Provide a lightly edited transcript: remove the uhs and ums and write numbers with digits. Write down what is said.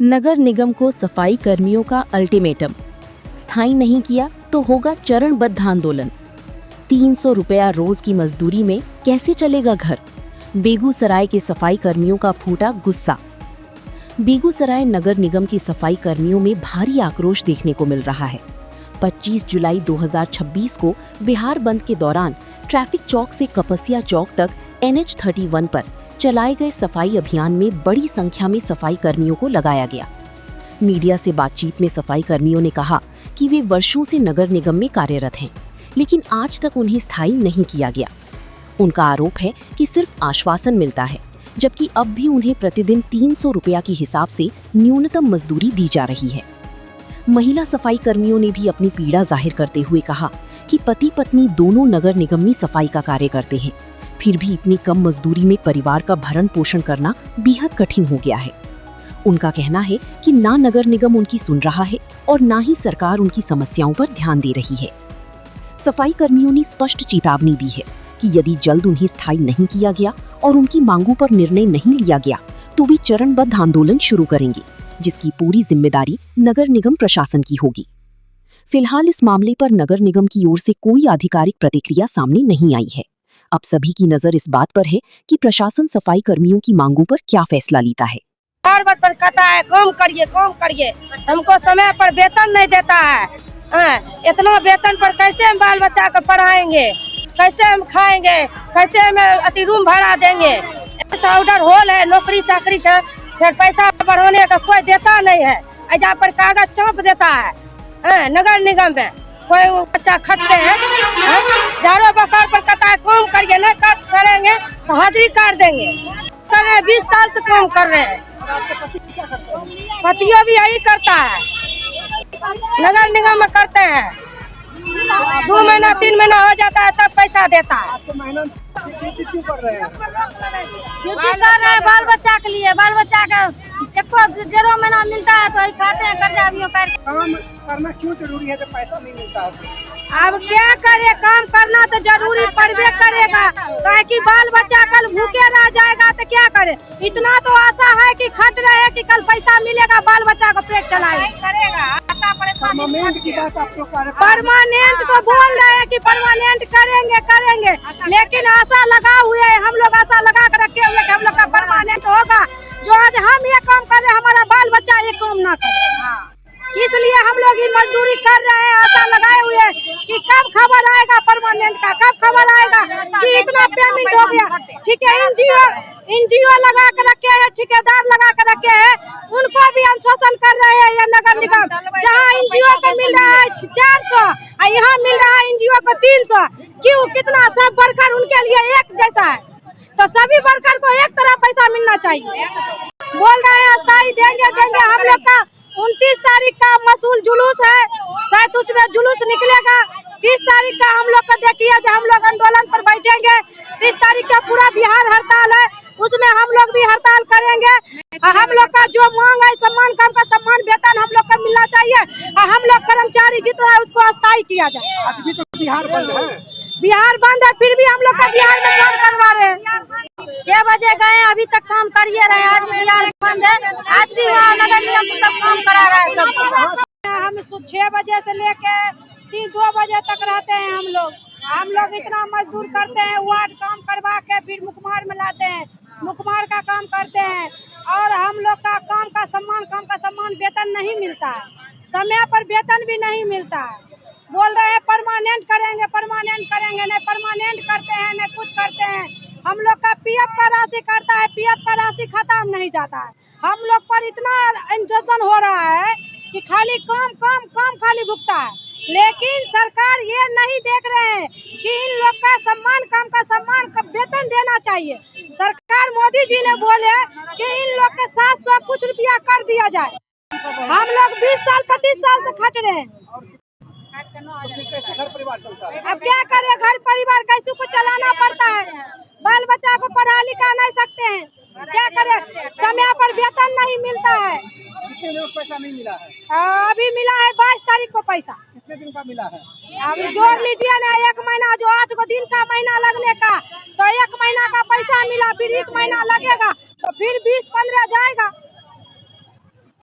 नगर निगम को सफाई कर्मियों का अल्टीमेटम, स्थायी नहीं किया तो होगा चरणबद्ध आंदोलन। 300 रुपया रोज की मजदूरी में कैसे चलेगा घर? बेगूसराय के सफाई कर्मियों का फूटा गुस्सा। बेगूसराय नगर निगम की सफाई कर्मियों में भारी आक्रोश देखने को मिल रहा है। 25 जुलाई 2026 को बिहार बंद के दौरान ट्रैफिक चौक से कपसिया चौक तक NH 31 पर चलाए गए सफाई अभियान में बड़ी संख्या में सफाई कर्मियों को लगाया गया। मीडिया से बातचीत में सफाई कर्मियों ने कहा कि वे वर्षों से नगर निगम में कार्यरत हैं, लेकिन आज तक उन्हें स्थायी नहीं किया गया। उनका आरोप है कि सिर्फ आश्वासन मिलता है, जबकि अब भी उन्हें प्रतिदिन 300 रुपया के हिसाब से न्यूनतम मजदूरी दी जा रही है। महिला सफाई कर्मियों ने भी अपनी पीड़ा जाहिर करते हुए कहा कि पति पत्नी दोनों नगर निगम में सफाई का कार्य करते हैं, फिर भी इतनी कम मजदूरी में परिवार का भरण पोषण करना बेहद कठिन हो गया है। उनका कहना है कि ना नगर निगम उनकी सुन रहा है और ना ही सरकार उनकी समस्याओं पर ध्यान दे रही है। सफाई कर्मियों ने स्पष्ट चेतावनी दी है कि यदि जल्द उन्हें स्थायी नहीं किया गया और उनकी मांगों पर निर्णय नहीं लिया गया तो वे चरणबद्ध आंदोलन शुरू करेंगे, जिसकी पूरी जिम्मेदारी नगर निगम प्रशासन की होगी। फिलहाल इस मामले पर नगर निगम की ओर से कोई आधिकारिक प्रतिक्रिया सामने नहीं आई है। अब सभी की नजर इस बात पर है कि प्रशासन सफाई कर्मियों की मांगों पर क्या फैसला लेता है। बार पर कहता है काम करिए, हमको समय पर वेतन नहीं देता है। इतना वेतन पर कैसे हम बाल बच्चा को पढ़ाएंगे, कैसे हम खाएंगे, कैसे हम अति रूम भाड़ा देंगे। ऐसा ऑर्डर होल है नौकरी चाकरी का, फिर पैसा बढ़ाने का कोई देता नहीं है। ऐजा पर कागज चाँप देता है नगर निगम में। कोई बच्चा खटते हैं, झाड़ो बखार पर कहता है काम करिए, नहीं करेंगे तो हाजिरी काट देंगे। कर रहे 20 साल से काम कर रहे हैं। पतियों भी यही करता है, नगर निगम में करते हैं। 2 महीना 3 महीना हो जाता है तब पैसा देता है। ड्यूटी कर रहे हैं बाल बच्चा के लिए। बाल बच्चा का 1.5 महीना मिलता है तो खाते हैं कर्जा भी काम करना क्यों जरूरी है जब पैसा नहीं मिलता है? अब क्या करे, काम करना तो जरूरी पड़बे करेगा, ताकि बाल बच्चा कल भूखे रह जाएगा तो क्या करे। इतना तो आशा है कि खट रहे कि कल पैसा मिलेगा, बाल बच्चा को पेट चलाएगा। परमानेंट की बात आप लोग परमानेंट तो बोल रहे हैं कि परमानेंट करेंगे, लेकिन आशा लगा हुए है, हम लोग आशा लगा कर रखे हुए कि हम लोग का परमानेंट होगा। जो आज हम ये काम कर रहे हैं, हमारा बाल बच्चा ये काम ना करे, इसलिए हम लोग ये मजदूरी कर रहे हैं। आशा लगाए हुए हैं कि कब खबर आएगा परमानेंट का, कब खबर आएगा कि इतना पेमेंट हो गया। ठीक है, एनजीओ लगा कर रखे हैं, ठेकेदार लगा कर रखे हैं, उनको भी हम शोषण कर रहे हैं। ये नगर निगम जहाँ एनजीओ को मिल रहा है 400 और यहाँ मिल रहा है एनजीओ को 300। क्यों? कितना? सब वर्कर उनके लिए एक जैसा है, तो सभी वर्कर को एक तरह पैसा मिलना चाहिए। बोल रहे हैं स्थायी देंगे। हम लोग का 29 तारीख का मसूल जुलूस है, शायद उसमें जुलूस निकलेगा। 30 तारीख का हम लोग को देखिए जो हम लोग आंदोलन पर बैठेंगे। 30 तारीख का पूरा बिहार हड़ताल है, उसमें हम लोग भी हड़ताल करेंगे। हम लोग का जो मांग है सम्मान काम का सम्मान वेतन हम लोग को मिलना चाहिए, और हम लोग कर्मचारी जितना है उसको अस्थायी किया जाए। अभी तो बिहार बंद है, फिर भी हम लोग का बिहार में काम करवा रहे हैं। 6 बजे गए, अभी तक काम करिए रहे। आज भी बिहार बंद है, आज भी वहाँ नगर निगम से सब काम करा रहा है। सब हम 6 बजे से लेके 2 बजे तक रहते हैं। हम लोग इतना मजदूर करते हैं, वार्ड काम करवा के फिर मुखमार में लाते हैं, मुखमार का काम करते हैं, और हम लोग का काम का सम्मान वेतन नहीं मिलता है, समय पर वेतन भी नहीं मिलता है। बोल रहे हैं परमानेंट करेंगे, नहीं परमानेंट करते हैं, नहीं कुछ करते हैं। हम लोग का पीएफ का राशि करता है, पीएफ का राशि खत्म नहीं जाता है। हम लोग पर इतना इंजन हो रहा है कि खाली काम खाली भुगता है, लेकिन सरकार ये नहीं देख रहे हैं कि इन लोग का काम का सम्मान का वेतन देना चाहिए। सरकार मोदी जी ने बोले कि इन लोग के 700 कुछ रुपया कर दिया जाए। हम लोग 20 साल 25 साल से खट रहे हैं। घर परिवार चलता है, अब क्या करे, घर परिवार कैसे को चलाना पड़ता है। बाल बच्चा को पढ़ा लिखा नहीं सकते हैं, क्या करे, समय पर वेतन नहीं मिलता है। कितने दिन पैसा नहीं मिला है? अभी मिला है 22 तारीख को पैसा। कितने दिन का मिला है? अभी जोड़ लीजिए ना, 1 महीना जो 8 दिन का महीना लगने का, तो 1 महीना का पैसा मिला, फिर इस महीना लगेगा तो फिर 20-15 जाएगा।